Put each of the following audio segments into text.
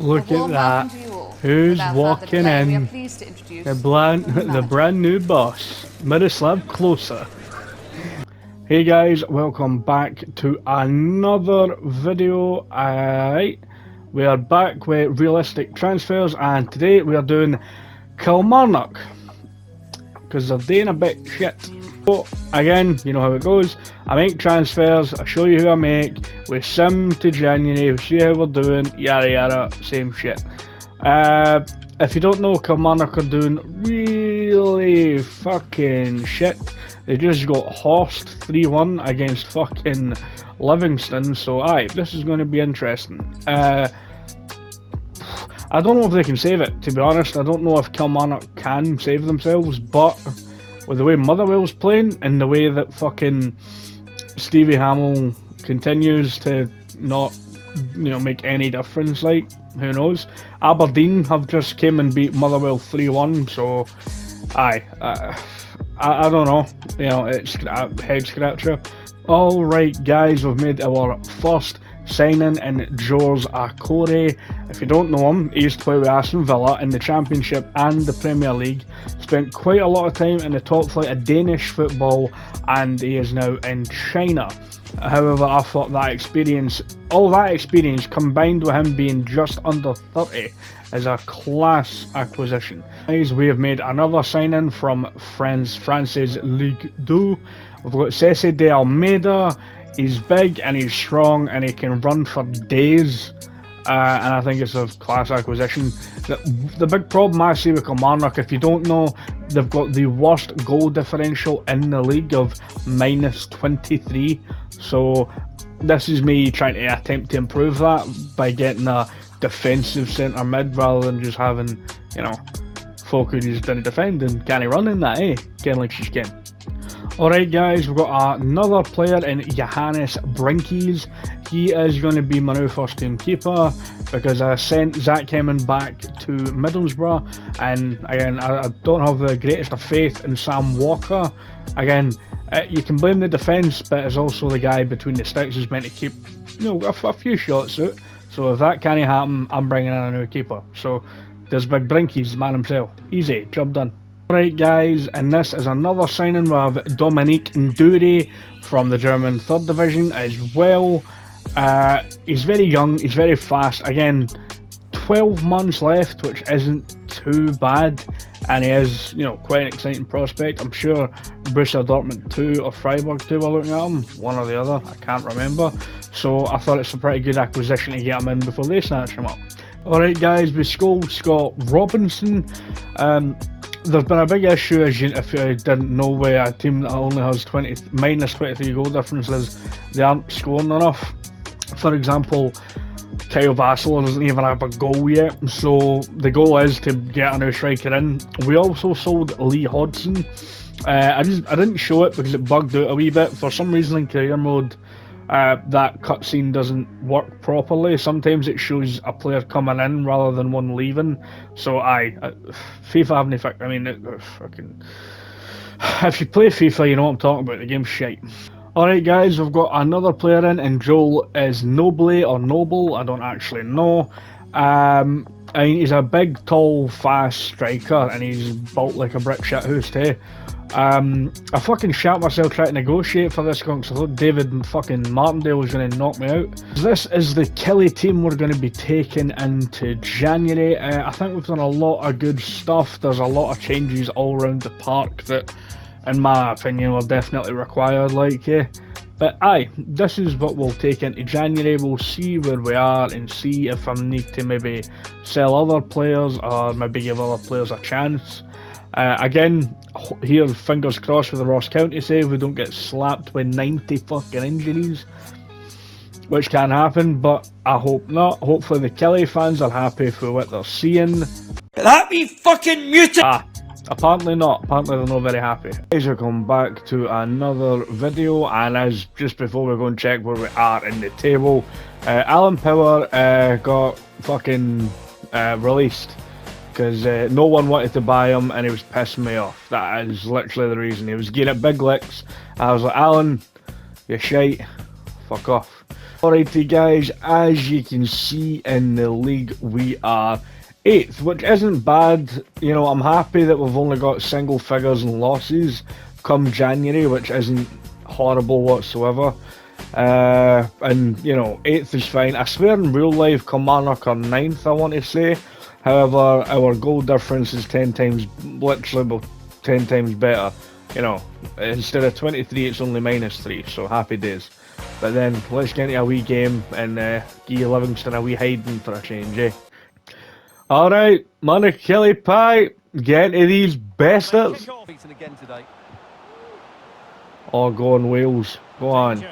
Look at that. Who's walking in? The brand new boss, Miroslav Closer. Hey guys, welcome back to another video. We are back with realistic transfers, and today we are doing Kilmarnock because they're doing a bit shit. So again, you know how it goes. I make transfers, I show you who I make, we sim to January, we see how we're doing, yada yada, same shit. If you don't know, Kilmarnock are doing really fucking shit. They just got horsed 3-1 against fucking Livingston, so this is going to be interesting. I don't know if they can save it, to be honest. I don't know if Kilmarnock can save themselves, but with the way Motherwell's playing and the way that fucking Stevie Hamill continues to not, make any difference, like, who knows. Aberdeen have just came and beat Motherwell 3-1, so I don't know, it's a head scratcher. Alright guys, we've made our first signing in George Akore. If you don't know him, he used to play with Aston Villa in the Championship and the Premier League. Spent quite a lot of time in the top flight of Danish football, and he is now in China. However, I thought all that experience combined with him being just under 30 is a class acquisition. Guys, we have made another signing from France's Ligue 2. We've got Cesse de Almeida. He's big and he's strong and he can run for days. And I think it's a class acquisition. The big problem I see with Kilmarnock, if you don't know, they've got the worst goal differential in the league of -23. So this is me trying to attempt to improve that by getting a defensive centre mid rather than just having, folk who just didn't defend and can't run in that, Ken like she's Ken. Alright guys, we've got another player in Johannes Brinkies. He is going to be my new first team keeper because I sent Zach Hemming back to Middlesbrough, and again, I don't have the greatest of faith in Sam Walker. Again, you can blame the defence, but it's also the guy between the sticks who's meant to keep a few shots out. So if that can't happen, I'm bringing in a new keeper. So there's Big Brinkies, the man himself. Easy, job done. Right guys, and this is another signing. We have Dominique Nduri from the German 3rd Division as well. He's very young, he's very fast. Again, 12 months left, which isn't too bad, and he is, quite an exciting prospect. I'm sure Borussia Dortmund 2 or Freiburg 2 were looking at him, one or the other, I can't remember. So I thought it's a pretty good acquisition to get him in before they snatch him up. Alright guys, we scored Scott Robinson. There's been a big issue, if you didn't know, with a team that only has -23 goal differences. They aren't scoring enough. For example, Kyle Vassler doesn't even have a goal yet, so the goal is to get a new striker in. We also sold Lee Hodgson. I didn't show it because it bugged out a wee bit. For some reason in career mode, that cutscene doesn't work properly. Sometimes it shows a player coming in rather than one leaving. So FIFA haven't fixed. Fucking. If you play FIFA, you know what I'm talking about. The game's shite. Alright guys, we've got another player in, and Joel is Noble, I don't actually know. He's a big, tall, fast striker, and he's built like a brick shithouse too. I fucking shat myself trying to negotiate for this guy because I thought David fucking Martindale was going to knock me out. This is the Kelly team we're going to be taking into January. I think we've done a lot of good stuff. There's a lot of changes all around the park that, in my opinion, were definitely required, But this is what we'll take into January. We'll see where we are and see if I need to maybe sell other players or maybe give other players a chance. Again, here, fingers crossed with the Ross County save, we don't get slapped with 90 fucking injuries, which can happen, but I hope not. Hopefully the Kelly fans are happy for what they're seeing. That be fucking muted! Apparently not. Apparently they're not very happy. Guys, we're coming back to another video, and as just before we go and check where we are in the table, Alan Power got fucking released because no one wanted to buy him and he was pissing me off. That is literally the reason. He was getting at big licks. I was like, Alan, you're shite, fuck off. Alrighty guys, as you can see in the league we are 8th, which isn't bad. You know, I'm happy that we've only got single figures and losses come January, which isn't horrible whatsoever. And you know, 8th is fine. I swear in real life Kilmarnock are 9th, I want to say. However, our goal difference is 10 times, literally about 10 times better. You know, instead of 23 it's only -3, so happy days. But then let's get into a wee game and give Livingston a wee hiding for a change, eh? Alright, Money Kelly Pie, get into these bastards. Oh, go on Wales, go on.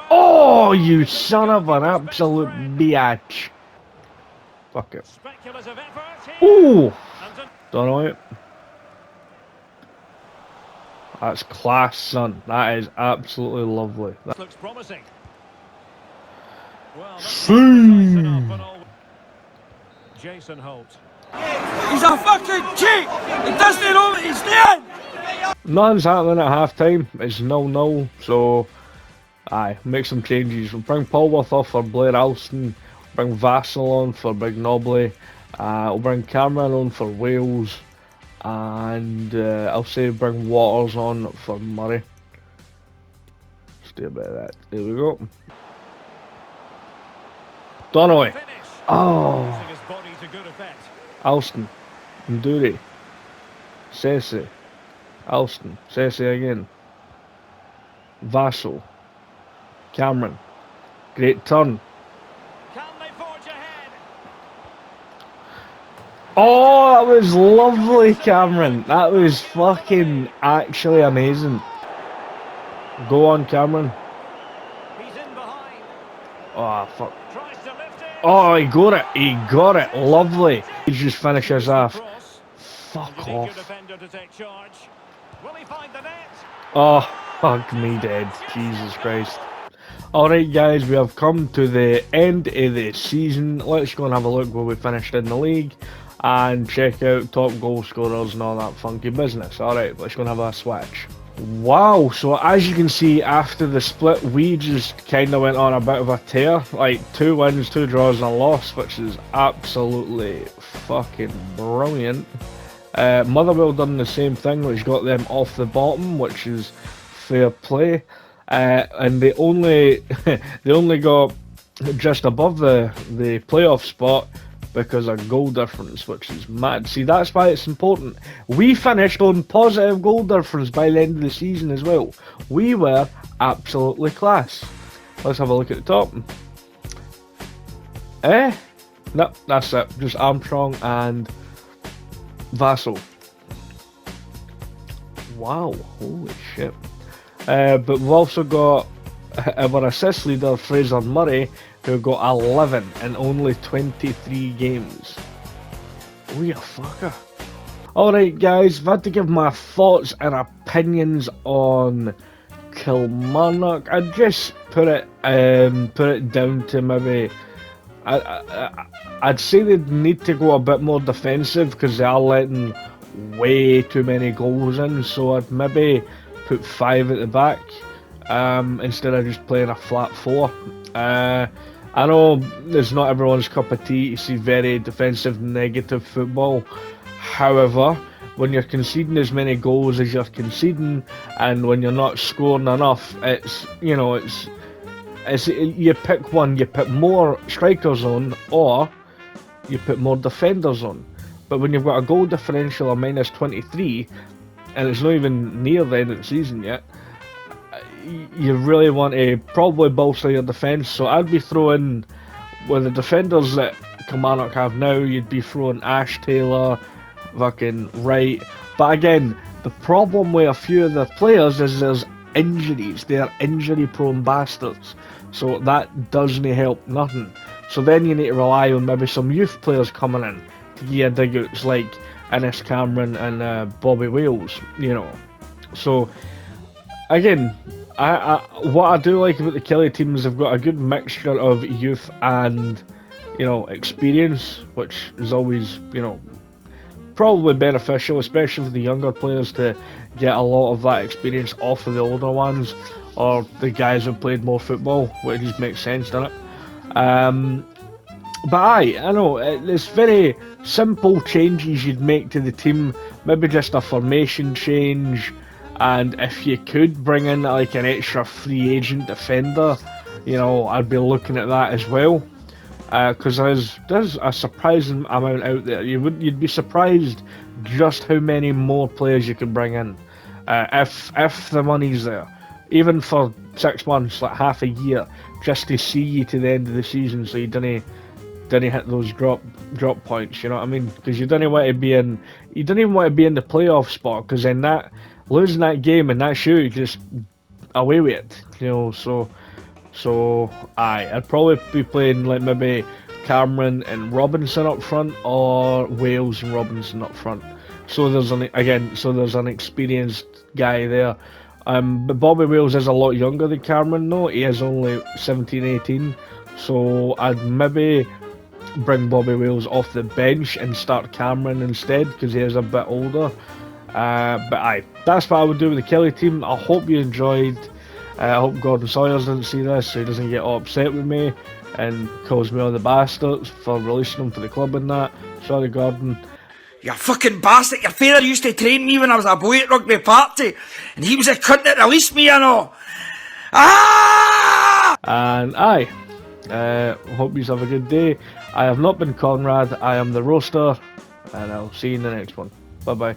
Oh, you son of an absolute biatch. Fuck it. Ooh! Don't know it. That's class, son. That is absolutely lovely. That looks promising. Well, Jason Holt. He's a fucking cheat! He doesn't know what he's doing! Nothing's happening at half time. It's 0-0, so aye, make some changes. We'll bring Polworth off for Blair Alston, bring Vassell on for Big Nobley, we'll bring Cameron on for Wales, and I'll say bring Waters on for Murray. Just do a bit of that. There we go. Donnelly. Oh. Alston. Nduri. Sese. Alston. Sese again. Vassell. Cameron. Great turn. Oh, that was lovely, Cameron. That was fucking actually amazing. Go on, Cameron. He's in behind. Oh, fuck. Oh, he got it. He got it. Lovely. He just finishes off. Fuck off. Oh, fuck me dead. Jesus Christ. Alright guys, we have come to the end of the season. Let's go and have a look where we finished in the league and check out top goal scorers and all that funky business. Alright, let's go and have a switch. Wow, so as you can see, after the split we just kind of went on a bit of a tear. Like 2 wins, 2 draws and a loss, which is absolutely fucking brilliant. Motherwell done the same thing, which got them off the bottom, which is fair play. And they only got just above the playoff spot because of goal difference, which is mad. See, that's why it's important. We finished on positive goal difference by the end of the season as well. We were absolutely class. Let's have a look at the top. No, that's it. Just Armstrong and Vassell. Wow, holy shit. But we've also got our assist leader, Fraser Murray, who got 11 in only 23 games. Oh, you fucker. Alright guys, I've had to give my thoughts and opinions on Kilmarnock. I'd just put it down to maybe... I'd say they'd need to go a bit more defensive because they are letting way too many goals in, so I'd maybe put 5 at the back instead of just playing a flat 4. I know there's not everyone's cup of tea to see very defensive negative football. However, when you're conceding as many goals as you're conceding and when you're not scoring enough, it's, you know, it's you pick one, you put more strikers on or you put more defenders on. But when you've got a goal differential of -23 and it's not even near the end of the season yet, you really want to probably bolster your defence. So I'd be throwing, with the defenders that Kilmarnock have now, you'd be throwing Ash Taylor, fucking Wright. But again, the problem with a few of the players is there's injuries. They're injury prone bastards. So that doesn't help nothing. So then you need to rely on maybe some youth players coming in to give you dig-outs like Ennis Cameron and Bobby Wales, you know. So again, what I do like about the Kelly team is they've got a good mixture of youth and, you know, experience, which is always, you know, probably beneficial, especially for the younger players to get a lot of that experience off of the older ones. or the guys who played more football, which just makes sense, doesn't it? But aye, I know, it's very simple changes you'd make to the team, maybe just a formation change, and if you could bring in like an extra free agent defender, you know, I'd be looking at that as well. Because there's a surprising amount out there. You'd be surprised just how many more players you can bring in, if the money's there, even for 6 months, like half a year, just to see you to the end of the season, so you didn't hit those drop points. You know what I mean? Because you don't want to be in, you don't even want to be in the playoff spot. Because then that losing that game and that shoe, just away with it. You know, so aye, I'd probably be playing like maybe Cameron and Robinson up front, or Wales and Robinson up front. So there's an experienced guy there. But Bobby Wales is a lot younger than Cameron though. He is only 17, 18. So I'd maybe bring Bobby Wales off the bench and start Cameron instead, because he is a bit older. But aye, that's what I would do with the Kelly team. I hope you enjoyed. I hope Gordon Sawyers didn't see this, so he doesn't get all upset with me and calls me all the bastards for releasing him for the club and that. Sorry, Gordon. You fucking bastard, your father used to train me when I was a boy at rugby party, and he was a cunt that released me, you know. Ah! And aye, hope you have a good day. I have not been Conrad, I am the roaster, and I'll see you in the next one. Bye bye.